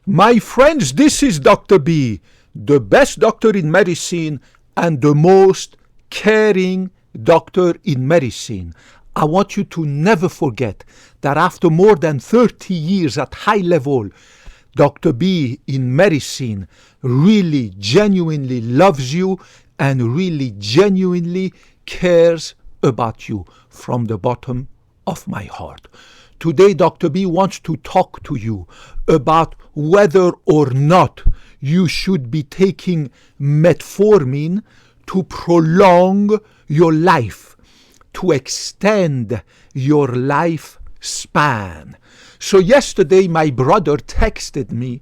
My friends, this is Dr. B, the best doctor in medicine and the most caring doctor in medicine. I want you to never forget that after more than 30 years at high level, Dr. B in medicine really genuinely loves you and really genuinely cares about you from the bottom of my heart. Today, Dr. B wants to talk to you about whether or not you should be taking metformin to prolong your life, to extend your lifespan. So yesterday, my brother texted me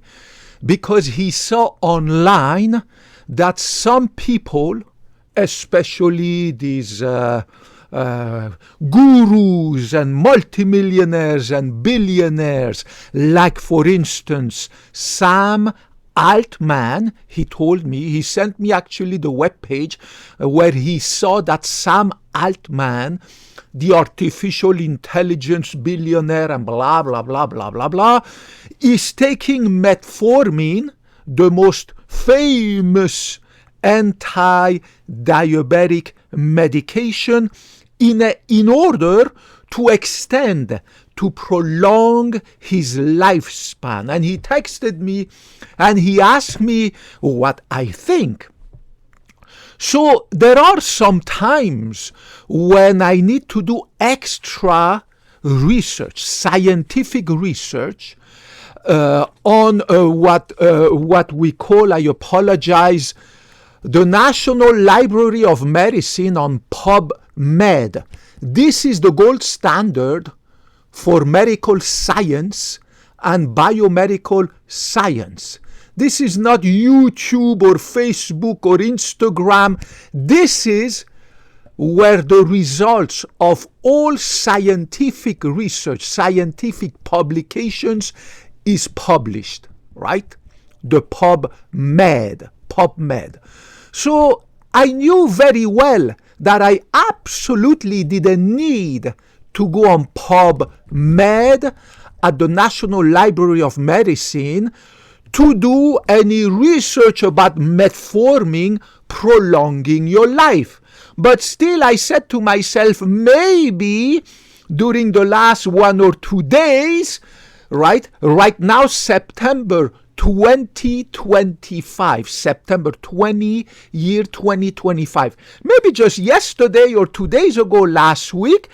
because he saw online that some people, especially these gurus and multimillionaires and billionaires, like for instance Sam Altman, he told me, he sent me actually the webpage where he saw that Sam Altman, the artificial intelligence billionaire and blah blah blah blah blah blah, is taking metformin, the most famous anti-diabetic medication, in order to extend, to prolong his lifespan. And he texted me and he asked me what I think. So there are some times when I need to do extra research, scientific research, on what we call, I apologize, the National Library of Medicine on PubMed. This is the gold standard for medical science and biomedical science. This is not YouTube or Facebook or Instagram. This is where the results of all scientific research, scientific publications is published, right? The PubMed. So I knew very well that I absolutely didn't need to go on PubMed at the National Library of Medicine to do any research about metformin prolonging your life. But still I said to myself, maybe during the last 1 or 2 days, right now, September 2025, September 20, year 2025. Maybe just yesterday or 2 days ago, last week,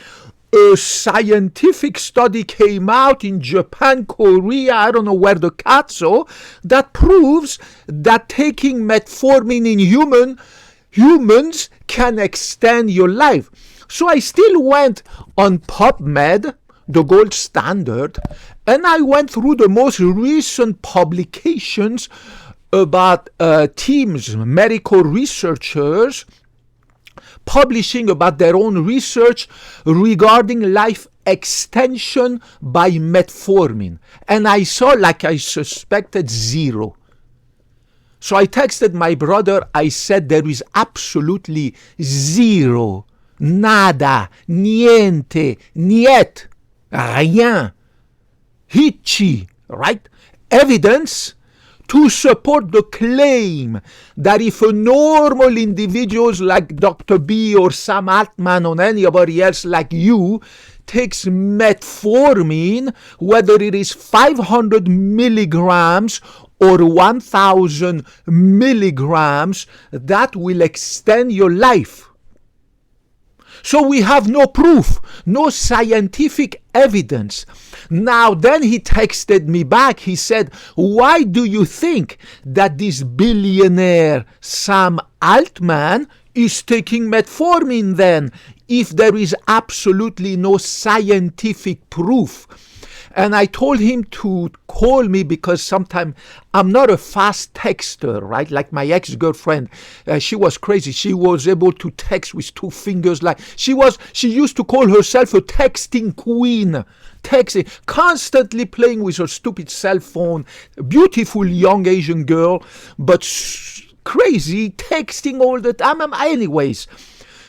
a scientific study came out in Japan, Korea, I don't know where the cats are, that proves that taking metformin in humans can extend your life. So I still went on PubMed, the gold standard, and I went through the most recent publications about teams, medical researchers, publishing about their own research regarding life extension by metformin. And I saw, like I suspected, zero. So I texted my brother, I said there is absolutely zero, nada, niente, niet, rien, hitchi, right? Evidence to support the claim that if a normal individuals like Dr. B or Sam Altman or anybody else like you takes metformin, whether it is 500 milligrams or 1000 milligrams, that will extend your life. So we have no proof, no scientific evidence. Now then he texted me back, he said, why do you think that this billionaire Sam Altman is taking metformin then, if there is absolutely no scientific proof? And I told him to call me because sometimes I'm not a fast texter, right? Like my ex-girlfriend, she was crazy. She was able to text with 2 fingers. Like she used to call herself a texting queen. Texting, constantly playing with her stupid cell phone. Beautiful young Asian girl, but crazy, texting all the time. Anyways,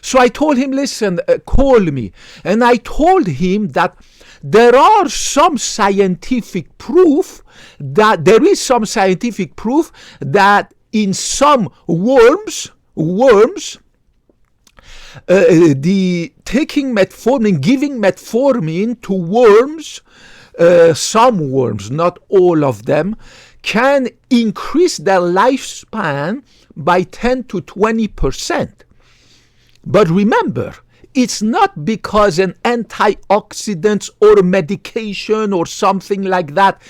so I told him, listen, call me. And I told him that there is some scientific proof that in some worms, the taking metformin, giving metformin to worms, some worms, not all of them, can increase their lifespan by 10 to 20%. But remember, it's not because an antioxidant or medication or something like that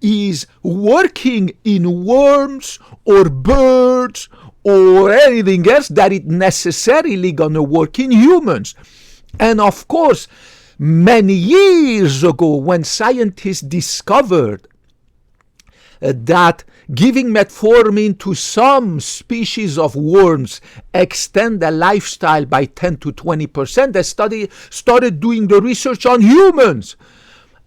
is working in worms or birds or anything else that it necessarily gonna work in humans. And of course, many years ago, when scientists discovered that giving metformin to some species of worms extend their lifestyle by 10 to 20%, they started doing the research on humans.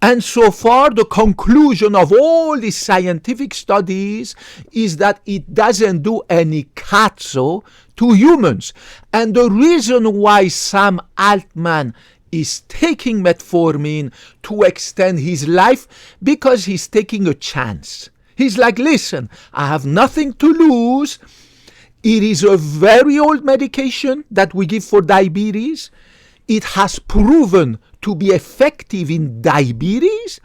And so far, the conclusion of all these scientific studies is that it doesn't do any katso to humans. And the reason why Sam Altman is taking metformin to extend his life, because he's taking a chance. He's like, listen, I have nothing to lose. It is a very old medication that we give for diabetes. It has proven to be effective in diabetes.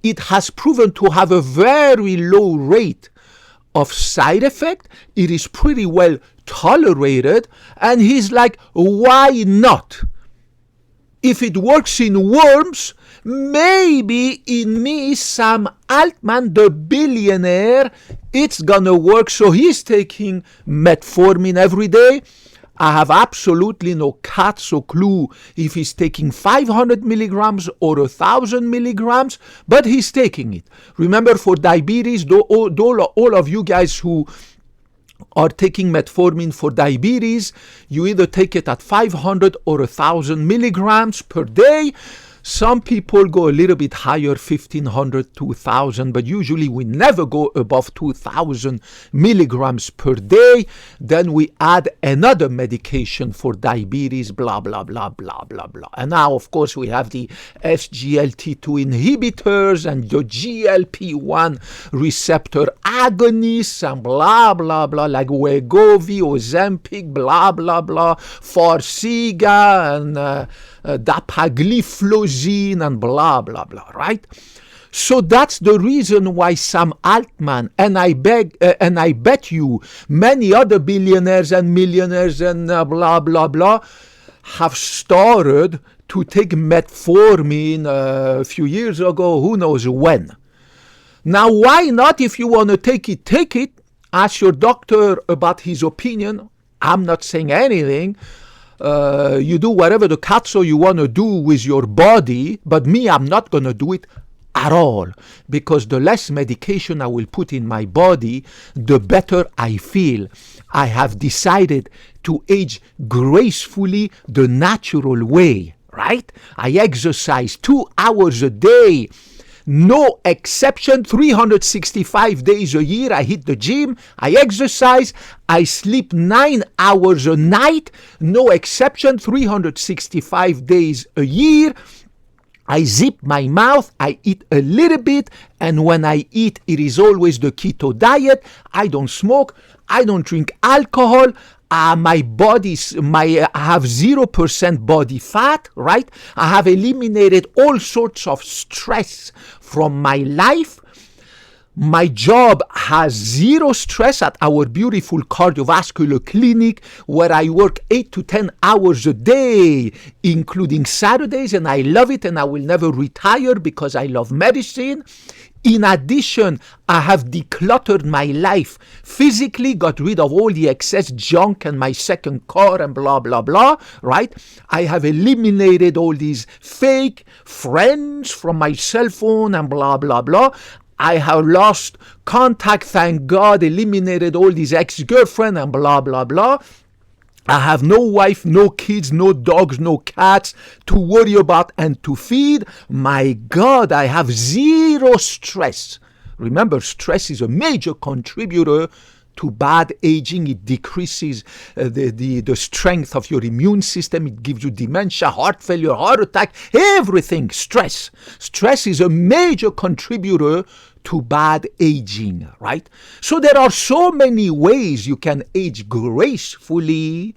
It has proven to have a very low rate of side effect. It is pretty well tolerated. And he's like, why not? If it works in worms, maybe in me, Sam Altman, the billionaire, it's gonna work. So he's taking metformin every day. I have absolutely no katso clue if he's taking 500 milligrams or 1,000 milligrams, but he's taking it. Remember, for diabetes, all of you guys who are taking metformin for diabetes, you either take it at 500 or 1,000 milligrams per day. Some people go a little bit higher, 1,500 to 1,000, but usually we never go above 2,000 milligrams per day. Then we add another medication for diabetes, blah, blah, blah, blah, blah, blah. And now, of course, we have the SGLT2 inhibitors and the GLP-1 receptor agonists and blah, blah, blah, like Wegovy, Ozempic, blah, blah, blah, Farxiga, and dapagliflozin and blah, blah, blah, right? So that's the reason why Sam Altman, and I bet you many other billionaires and millionaires and blah, blah, blah, have started to take metformin a few years ago, who knows when. Now, why not? If you want to take it. Ask your doctor about his opinion. I'm not saying anything. You do whatever the katso you want to do with your body, but me, I'm not going to do it at all, because the less medication I will put in my body, the better I feel. I have decided to age gracefully the natural way, right? I exercise 2 hours a day. No exception, 365 days a year. I hit the gym, I exercise, I sleep 9 hours a night. No exception, 365 days a year. I zip my mouth, I eat a little bit, and when I eat, it is always the keto diet. I don't smoke, I don't drink alcohol. I have 0% body fat, right? I have eliminated all sorts of stress from my life. My job has zero stress at our beautiful cardiovascular clinic, where I work 8 to 10 hours a day, including Saturdays, and I love it, and I will never retire because I love medicine. In addition, I have decluttered my life physically, got rid of all the excess junk and my second car and blah, blah, blah, right? I have eliminated all these fake friends from my cell phone and blah, blah, blah. I have lost contact, thank God, eliminated all these ex-girlfriends and blah, blah, blah. I have no wife, no kids, no dogs, no cats to worry about and to feed. My God, I have zero stress. Remember, stress is a major contributor to bad aging. It decreases the strength of your immune system. It gives you dementia, heart failure, heart attack, everything. Stress is a major contributor to bad aging, right? So there are so many ways you can age gracefully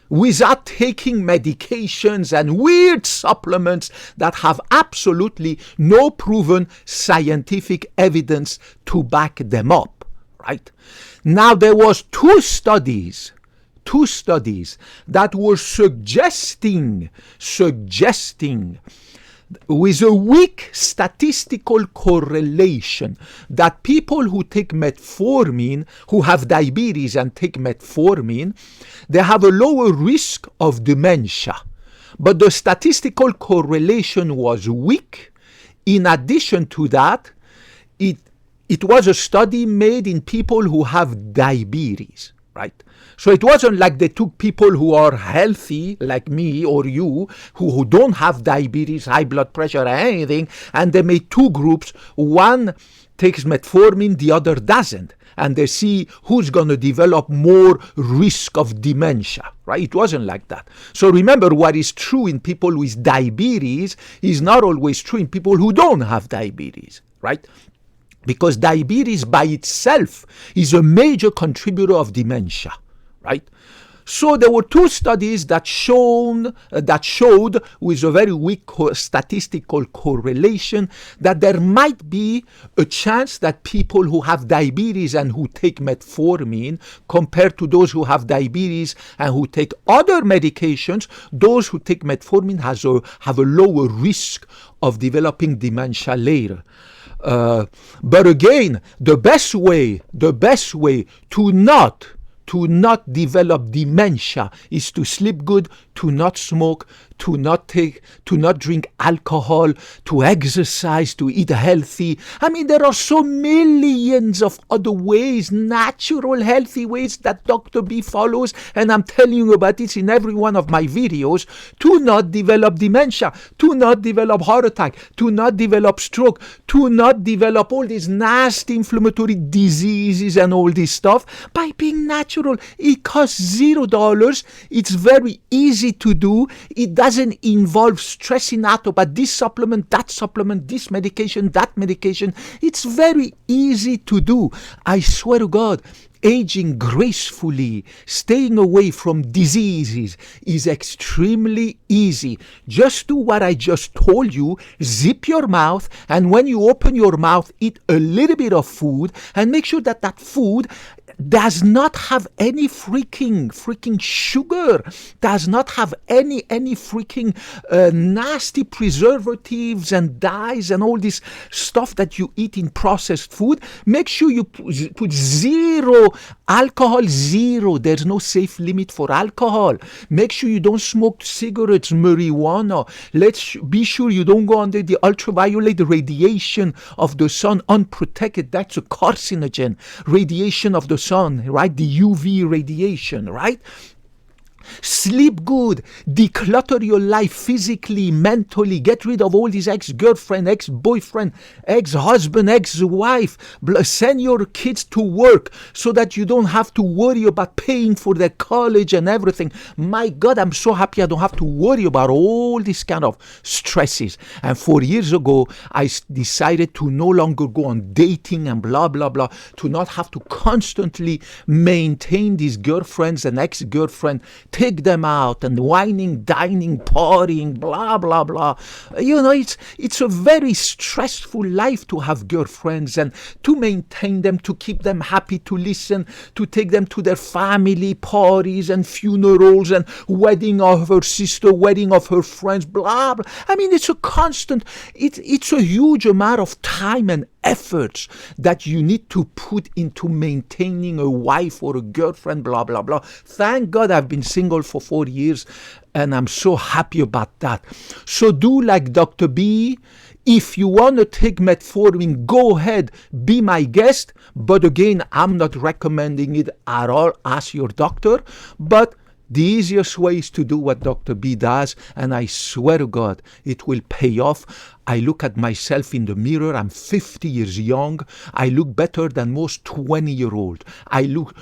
without taking medications and weird supplements that have absolutely no proven scientific evidence to back them up, right? Now, there was two studies that were suggesting with a weak statistical correlation that people who take metformin, who have diabetes and take metformin, they have a lower risk of dementia. But the statistical correlation was weak. In addition to that, it was a study made in people who have diabetes, right? So it wasn't like they took people who are healthy, like me or you, who don't have diabetes, high blood pressure, or anything, and they made two groups. One takes metformin, the other doesn't. And they see who's going to develop more risk of dementia, right? It wasn't like that. So remember, what is true in people with diabetes is not always true in people who don't have diabetes, right? Because diabetes by itself is a major contributor of dementia, right? So there were two studies that showed with a very weak statistical correlation that there might be a chance that people who have diabetes and who take metformin, compared to those who have diabetes and who take other medications, those who take metformin have a lower risk of developing dementia later. But again, the best way to not develop dementia is to sleep good, to not smoke, to not drink alcohol, to exercise, to eat healthy. I mean, there are so millions of other ways, natural, healthy ways that Dr. B follows, and I'm telling you about it in every one of my videos, to not develop dementia, to not develop heart attack, to not develop stroke, to not develop all these nasty inflammatory diseases and all this stuff by being natural. It costs $0. It's very easy to do. It doesn't involve stressing out about this supplement, this medication, that medication. It's very easy to do. I swear to God, aging gracefully, staying away from diseases is extremely easy. Just do what I just told you. Zip your mouth, and when you open your mouth, eat a little bit of food, and make sure that that food does not have any freaking sugar, does not have any freaking nasty preservatives and dyes and all this stuff that you eat in processed food. Make sure you put zero alcohol, zero. There's no safe limit for alcohol. Make sure you don't smoke cigarettes, marijuana. Let's be sure you don't go under the ultraviolet radiation of the sun unprotected. That's a carcinogen. Radiation of the sun, right? The UV radiation, right? Sleep good, declutter your life physically, mentally, get rid of all these ex-girlfriend, ex-boyfriend, ex-husband, ex-wife, send your kids to work so that you don't have to worry about paying for their college and everything. My God, I'm so happy I don't have to worry about all these kind of stresses. And 4 years ago, I decided to no longer go on dating and blah, blah, blah, to not have to constantly maintain these girlfriends and ex-girlfriend, take them out and whining, dining, partying, blah, blah, blah. You know, it's a very stressful life to have girlfriends and to maintain them, to keep them happy, to listen, to take them to their family parties and funerals and wedding of her sister, wedding of her friends, blah, blah. I mean, it's a constant, it's a huge amount of time and efforts that you need to put into maintaining a wife or a girlfriend, blah, blah, blah. Thank God I've been single for 4 years, and I'm so happy about that. So do like Dr. B. If you want to take metformin, go ahead, be my guest. But again, I'm not recommending it at all. Ask your doctor. But the easiest way is to do what Dr. B does, and I swear to God, it will pay off. I look at myself in the mirror. I'm 50 years young. I look better than most 20-year-olds. I look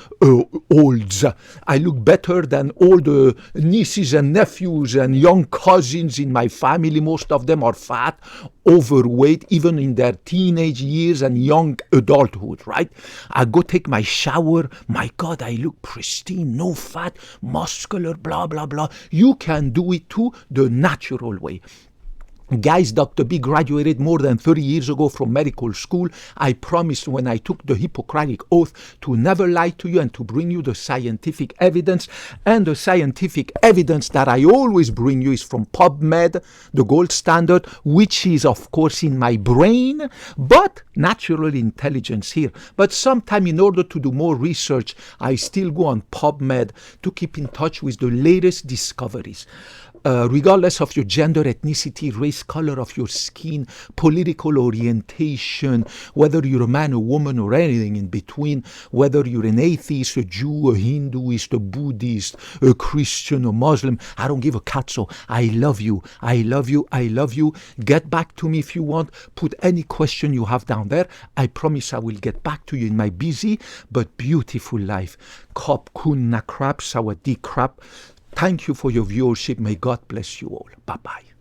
olds. I look better than all the nieces and nephews and young cousins in my family. Most of them are fat, overweight, even in their teenage years and young adulthood, right? I go take my shower. My God, I look pristine, no fat, muscular, blah, blah, blah. You can do it too the natural way. Guys, Dr. B graduated more than 30 years ago from medical school. I promised when I took the Hippocratic Oath to never lie to you and to bring you the scientific evidence. And the scientific evidence that I always bring you is from PubMed, the gold standard, which is, of course, in my brain, but natural intelligence here. But sometime, in order to do more research, I still go on PubMed to keep in touch with the latest discoveries. Regardless of your gender, ethnicity, race, color of your skin, political orientation, whether you're a man, a woman, or anything in between, whether you're an atheist, a Jew, a Hinduist, a Buddhist, a Christian, a Muslim, I don't give a cat, so I love you, I love you, I love you. Get back to me if you want. Put any question you have down there. I promise I will get back to you in my busy but beautiful life. Kop kun na krap, sawadee krap. Thank you for your viewership. May God bless you all. Bye-bye.